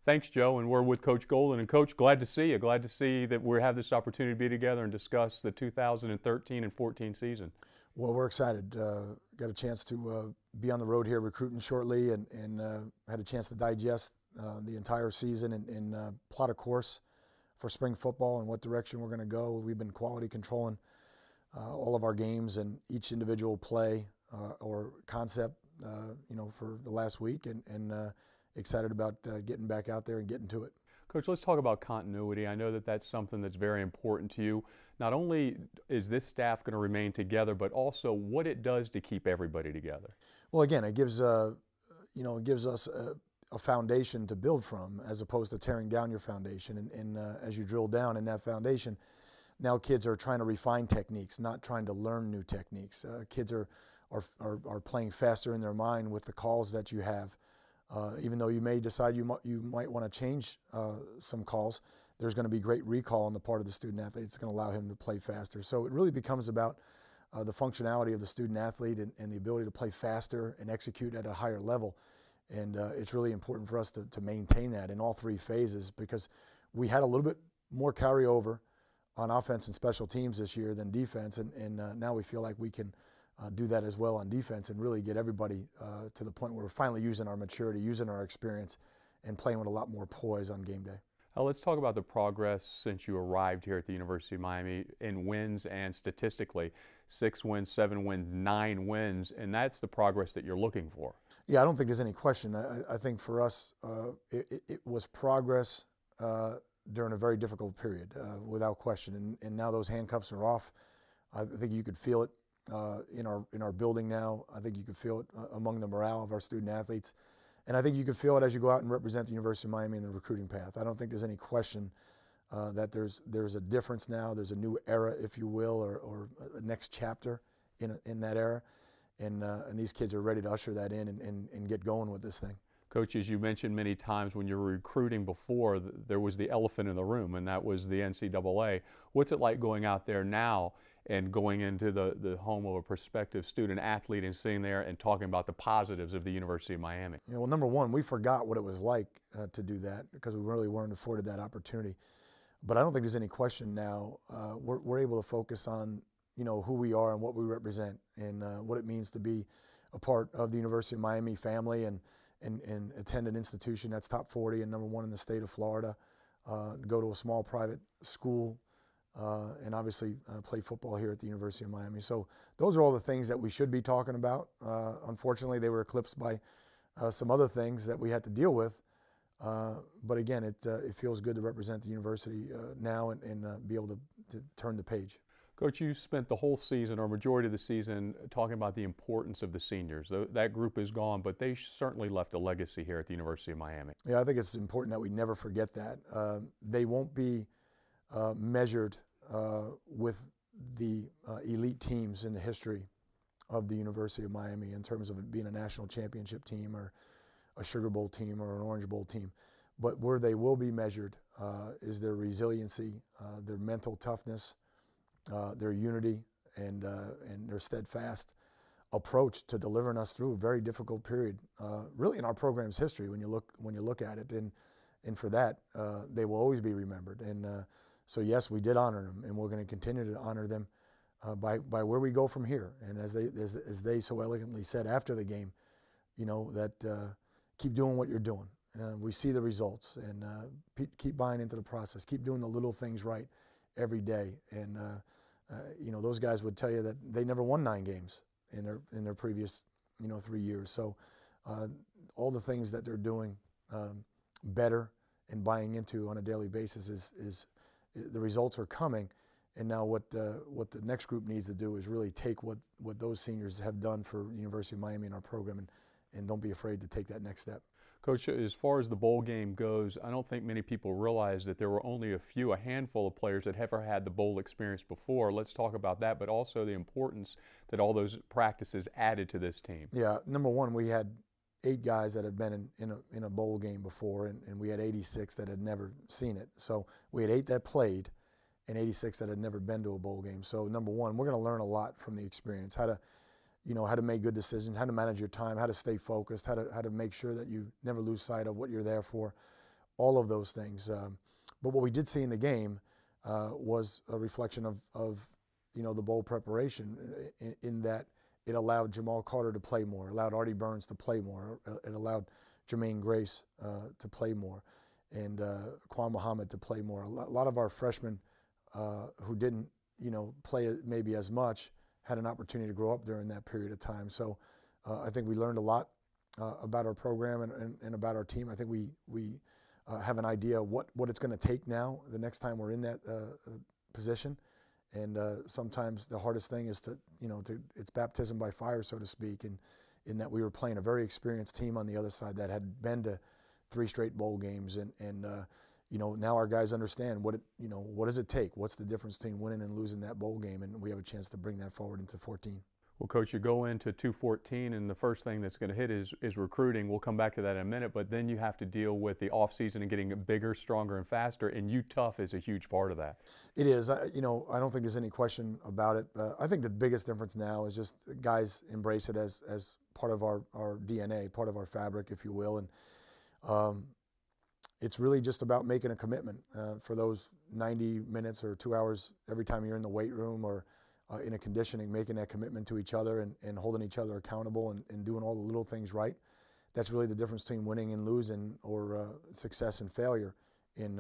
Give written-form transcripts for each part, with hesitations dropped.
Thanks, Joe. And we're with Coach Golden. And Coach, glad to see you. Glad to see that we have this opportunity to be together and discuss the 2013 and 14 season. Well, we're excited. Got a chance to be on the road here recruiting shortly, and had a chance to digest the entire season and plot a course for spring football and what direction we're going to go. We've been quality controlling all of our games and each individual play or concept, for the last week, and excited about getting back out there and getting to it. Coach, let's talk about continuity. I know that that's something that's very important to you. Not only is this staff going to remain together, but also what it does to keep everybody together. Well, again, it gives it gives us a foundation to build from, as opposed to tearing down your foundation. And as you drill down in that foundation, now kids are trying to refine techniques, not trying to learn new techniques. Kids are playing faster in their mind with the calls that you have. Even though you may decide you might want to change some calls, there's going to be great recall on the part of the student athlete. It's going to allow him to play faster. So it really becomes about the functionality of the student athlete and the ability to play faster and execute at a higher level. And it's really important for us to maintain that in all three phases, because we had a little bit more carryover on offense and special teams this year than defense, and now we feel like we can do that as well on defense and really get everybody to the point where we're finally using our maturity, using our experience, and playing with a lot more poise on game day. Let's talk about the progress since you arrived here at the University of Miami in wins and statistically. 6 wins, 7 wins, 9 wins, and that's the progress that you're looking for. Yeah, I don't think there's any question. I think for us, it was progress during a very difficult period, without question. And now those handcuffs are off. I think you could feel it in our building now. I think you could feel it among the morale of our student athletes. And I think you can feel it as you go out and represent the University of Miami in the recruiting path. I don't think there's any question that there's a difference now. There's a new era, if you will, or a next chapter in that era. And these kids are ready to usher that in and get going with this thing. Coach, as you mentioned many times, when you were recruiting before, there was the elephant in the room, and that was the NCAA. What's it like going out there now and going into the home of a prospective student athlete and sitting there and talking about the positives of the University of Miami? Yeah, well, number one, we forgot what it was like to do that, because we really weren't afforded that opportunity. But I don't think there's any question now. We're able to focus on who we are and what we represent, and what it means to be a part of the University of Miami family and attend an institution that's top 40 and number 1 in the state of Florida, go to a small private school, and obviously play football here at the University of Miami. So those are all the things that we should be talking about. Unfortunately, they were eclipsed by some other things that we had to deal with. But again, it feels good to represent the university now and be able to turn the page. Coach, you spent the whole season, or majority of the season, talking about the importance of the seniors. That group is gone, but they certainly left a legacy here at the University of Miami. Yeah, I think it's important that we never forget that. They won't be measured with the elite teams in the history of the University of Miami in terms of it being a national championship team or a Sugar Bowl team or an Orange Bowl team. But where they will be measured is their resiliency, their mental toughness, their unity, and their steadfast approach to delivering us through a very difficult period, really in our program's history when you look at it. And for that, they will always be remembered. And so yes, we did honor them, and we're going to continue to honor them by where we go from here. And as they so elegantly said after the game, that keep doing what you're doing. We see the results, and keep buying into the process. Keep doing the little things right every day. And those guys would tell you that they never won 9 games in their previous 3 years. So all the things that they're doing better and buying into on a daily basis is the results are coming. And now what the next group needs to do is really take what those seniors have done for the University of Miami and our program, and don't be afraid to take that next step. Coach, as far as the bowl game goes, I don't think many people realize that there were only a handful of players that ever had the bowl experience before. Let's talk about that, but also the importance that all those practices added to this team. Yeah, number one, we had 8 guys that had been in a bowl game before, and we had 86 that had never seen it. So we had 8 that played and 86 that had never been to a bowl game. So number one, we're going to learn a lot from the experience, how to make good decisions, how to manage your time, how to stay focused, how to make sure that you never lose sight of what you're there for. all of those things. But what we did see in the game was a reflection of the bowl preparation in that it allowed Jamal Carter to play more, allowed Artie Burns to play more, it allowed Jermaine Grace to play more, and Quan Muhammad to play more. A lot of our freshmen who didn't play maybe as much had an opportunity to grow up during that period of time. So I think we learned a lot about our program and about our team. I think we have an idea what it's going to take now the next time we're in that position. And sometimes the hardest thing is it's baptism by fire, so to speak, and in that we were playing a very experienced team on the other side that had been to 3 straight bowl games, and now our guys understand what does it take? What's the difference between winning and losing that bowl game? And we have a chance to bring that forward into 14. Well, Coach, you go into 214, and the first thing that's going to hit is recruiting. We'll come back to that in a minute, but then you have to deal with the offseason and getting bigger, stronger, and faster, and UTough is a huge part of that. It is. I don't think there's any question about it. I think the biggest difference now is just guys embrace it as part of our DNA, part of our fabric, if you will, and it's really just about making a commitment for those 90 minutes or 2 hours every time you're in the weight room or in a conditioning, making that commitment to each other and holding each other accountable and doing all the little things right. That's really the difference between winning and losing or success and failure in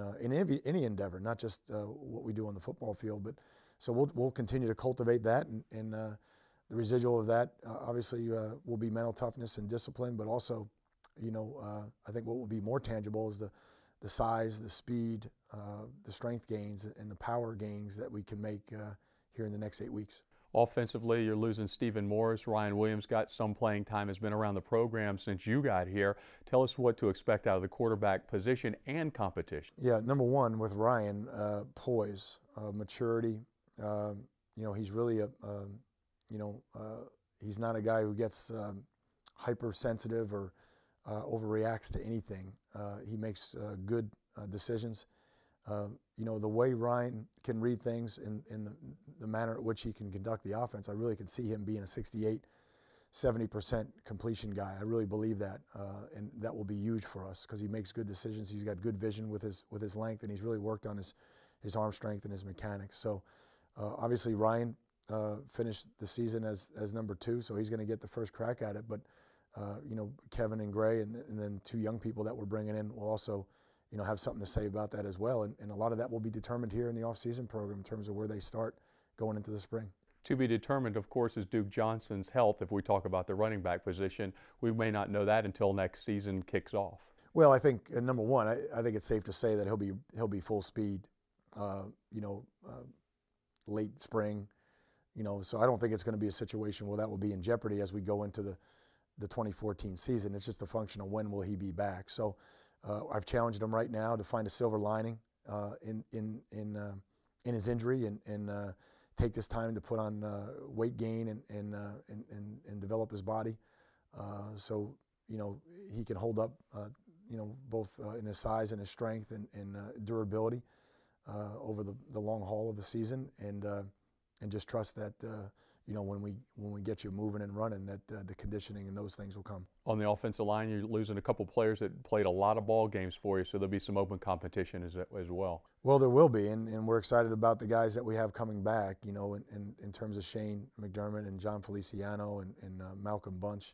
any endeavor, not just what we do on the football field. But so we'll continue to cultivate that, and the residual of that obviously will be mental toughness and discipline, but also I think what will be more tangible is the size, the speed, the strength gains, and the power gains that we can make here in the next 8 weeks. Offensively, you're losing Stephen Morris. Ryan Williams got some playing time, has been around the program since you got here. Tell us what to expect out of the quarterback position and competition. Yeah, number one with Ryan, poise, maturity. He's really he's not a guy who gets hypersensitive or overreacts to anything. He makes good decisions. The way Ryan can read things in the manner at which he can conduct the offense, I really could see him being a 68, 70% completion guy. I really believe that, and that will be huge for us because he makes good decisions. He's got good vision with his length, and he's really worked on his arm strength and his mechanics. So obviously Ryan finished the season as number 2, so he's going to get the first crack at it. But Kevin and Gray and then 2 young people that we're bringing in will also have something to say about that as well. And a lot of that will be determined here in the off-season program in terms of where they start going into the spring. To be determined, of course, is Duke Johnson's health. If we talk about the running back position, we may not know that until next season kicks off. Well, I think number one, I think it's safe to say that he'll be full speed, late spring. So I don't think it's going to be a situation where that will be in jeopardy as we go into the 2014 season. It's just a function of when will he be back. So I've challenged him right now to find a silver lining in his injury and take this time to put on weight gain and develop his body, so he can hold up both in his size and his strength and durability over the long haul of the season, and just trust that when we get you moving and running, that the conditioning and those things will come. On the offensive line, you're losing a couple players that played a lot of ball games for you, so there'll be some open competition as well. Well, there will be, and we're excited about the guys that we have coming back, in terms of Shane McDermott and John Feliciano and Malcolm Bunch,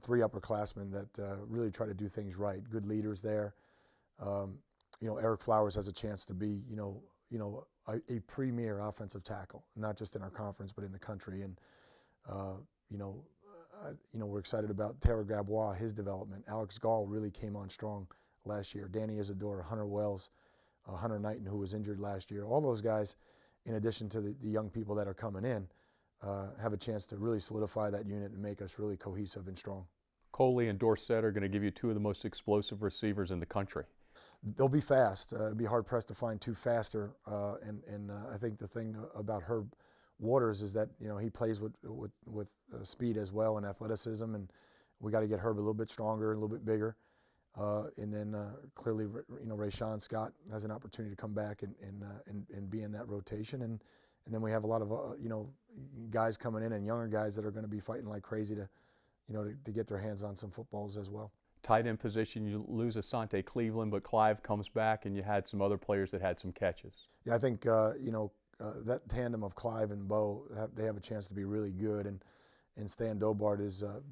3 upperclassmen that really try to do things right, good leaders there. Eric Flowers has a chance to be, a premier offensive tackle, not just in our conference but in the country. And we're excited about Taylor Gabois, his development. Alex Gall really came on strong last year. Danny Isidore, Hunter Wells, Hunter Knighton, who was injured last year. All those guys, in addition to the young people that are coming in, have a chance to really solidify that unit and make us really cohesive and strong. Coley and Dorsett are going to give you 2 of the most explosive receivers in the country. They'll be fast. It'd be hard-pressed to find 2 faster. And I think the thing about Herb Waters is that he plays with speed as well and athleticism, and we got to get Herb a little bit stronger, a little bit bigger. And then clearly, Rayshawn Scott has an opportunity to come back and be in that rotation. And then we have a lot of guys coming in and younger guys that are going to be fighting like crazy to get their hands on some footballs as well. tight end position, you lose Asante Cleveland, but Clive comes back, and you had some other players that had some catches. Yeah, I think that tandem of Clive and Bo, they have a chance to be really good, and Stan Dobart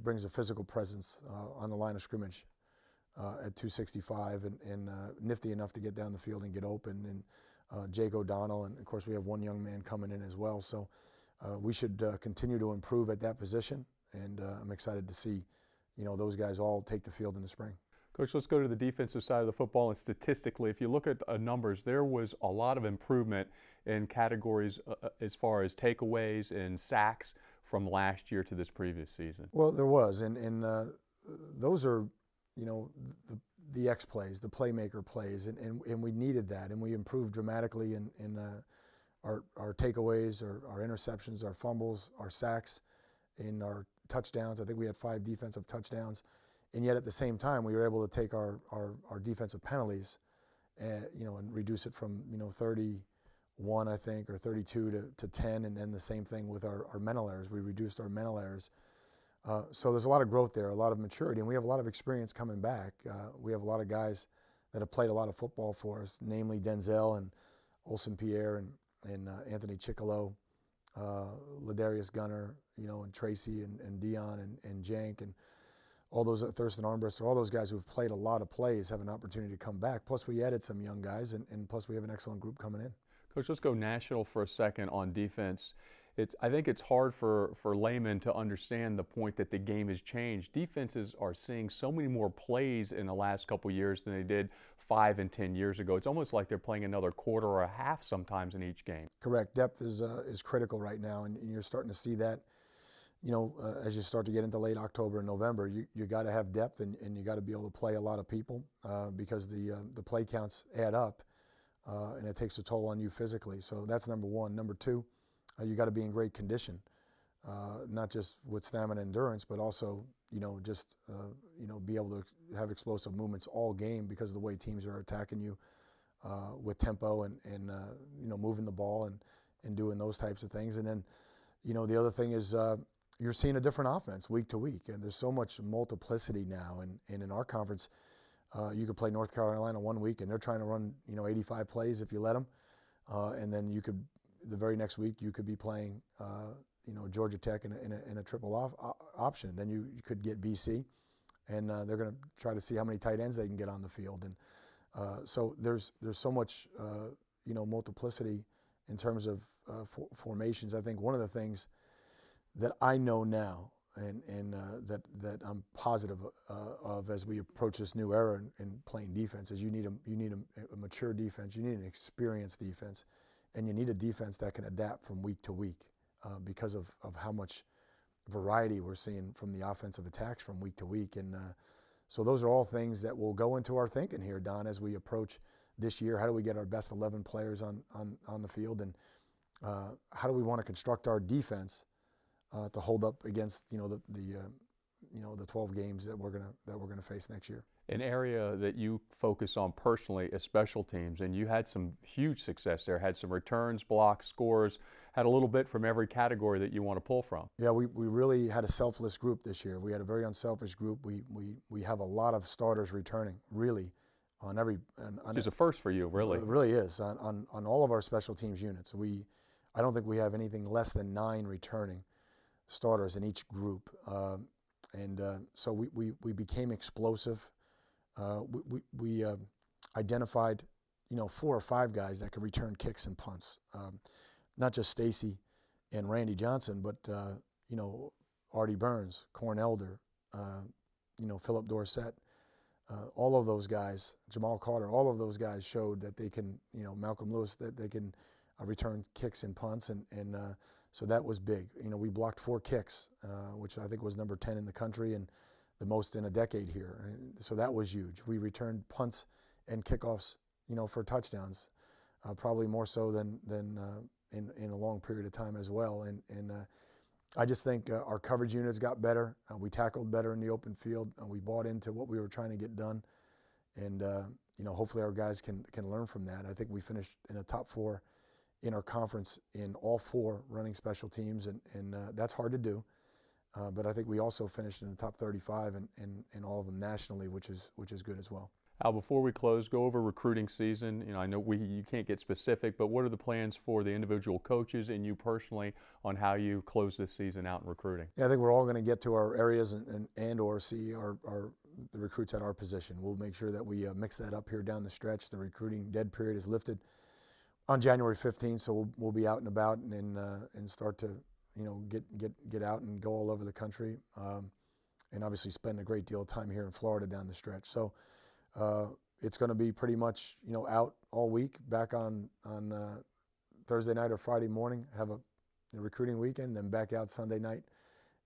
brings a physical presence on the line of scrimmage at 265 and nifty enough to get down the field and get open. And Jake O'Donnell, and of course we have one young man coming in as well. So we should continue to improve at that position, and I'm excited to see those guys all take the field in the spring. Coach, let's go to the defensive side of the football. And statistically, if you look at numbers, there was a lot of improvement in categories as far as takeaways and sacks from last year to this previous season. Well, there was, and those are, the X plays, the playmaker plays, and we needed that, and we improved dramatically in our takeaways, our interceptions, our fumbles, our sacks, in our touchdowns. I think we had 5 defensive touchdowns. And yet at the same time, we were able to take our defensive penalties and reduce it from 31, I think, or 32 to 10, and then the same thing with our mental errors. We reduced our mental errors. So there's a lot of growth there, a lot of maturity, and we have a lot of experience coming back. We have a lot of guys that have played a lot of football for us, namely Denzel and Olsen Pierre and Anthony Chickalo, Ladarius Gunner, and Tracy and Dion and Jank and all those, Thurston Armbrister, all those guys who have played a lot of plays have an opportunity to come back. Plus we added some young guys, and plus we have an excellent group coming in. Coach, let's go national for a second on defense. I think it's hard for laymen to understand the point that the game has changed. Defenses are seeing so many more plays in the last couple of years than they did 5 and 10 years ago. It's almost like they're playing another quarter or a half sometimes in each game. Correct. Depth is critical right now, and you're starting to see that. As you start to get into late October and November, you got to have depth, and you got to be able to play a lot of people because the play counts add up, and it takes a toll on you physically. So that's number one. Number two, you got to be in great condition, not just with stamina and endurance, but also be able to have explosive movements all game because of the way teams are attacking you with tempo and moving the ball and doing those types of things. And then the other thing is you're seeing a different offense week to week, and there's so much multiplicity now. And in our conference, you could play North Carolina one week, and they're trying to run 85 plays if you let them, and then the very next week you could be playing Georgia Tech in a triple option. Then you could get BC, and they're going to try to see how many tight ends they can get on the field. And so there's so much multiplicity in terms of formations. I think one of the things that I know now, and that I'm positive of as we approach this new era in playing defense, is you need a mature defense, you need an experienced defense, and you need a defense that can adapt from week to week because of how much variety we're seeing from the offensive attacks from week to week. And so those are all things that will go into our thinking here, Don, as we approach this year. How do we get our best 11 players on the field, and how do we want to construct our defense to hold up against the 12 games that we're gonna face next year? An area that you focus on personally is special teams, and you had some huge success there. Had some returns, blocks, scores, had a little bit from every category that you want to pull from. Yeah, we really had a selfless group this year. We had a very unselfish group. We have a lot of starters returning, really, on every. It's a first for you, really. It really is on all of our special teams units. I don't think we have anything less than 9 returning starters in each group, so we became explosive. We identified 4 or 5 guys that could return kicks and punts, not just Stacy and Randy Johnson, but Artie Burns, Corn Elder, Philip Dorsett, all of those guys, Jamal Carter, all of those guys showed that they can, Malcolm Lewis, that they can return kicks and punts, and so that was big. We blocked 4 kicks, which I think was number 10 in the country and the most in a decade here. So that was huge. We returned punts and kickoffs, for touchdowns, probably more so than in a long period of time as well. And I just think our coverage units got better. We tackled better in the open field. We bought into what we were trying to get done, and hopefully our guys can learn from that. I think we finished in the top 4 in our conference in all 4 running special teams, and that's hard to do. But I think we also finished in the top 35 in all of them nationally, which is good as well. Al, before we close, go over recruiting season. I know you can't get specific, but what are the plans for the individual coaches and you personally on how you close this season out in recruiting? Yeah, I think we're all going to get to our areas and or see the recruits at our position. We'll make sure that we mix that up here down the stretch. The recruiting dead period is lifted on January 15th, so we'll be out and about and start to get out and go all over the country, and obviously spend a great deal of time here in Florida down the stretch. So it's going to be pretty much out all week. Back on Thursday night or Friday morning, have a recruiting weekend, then back out Sunday night,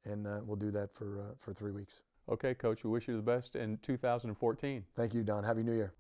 and we'll do that for 3 weeks. Okay, Coach, we wish you the best in 2014. Thank you, Don. Happy New Year.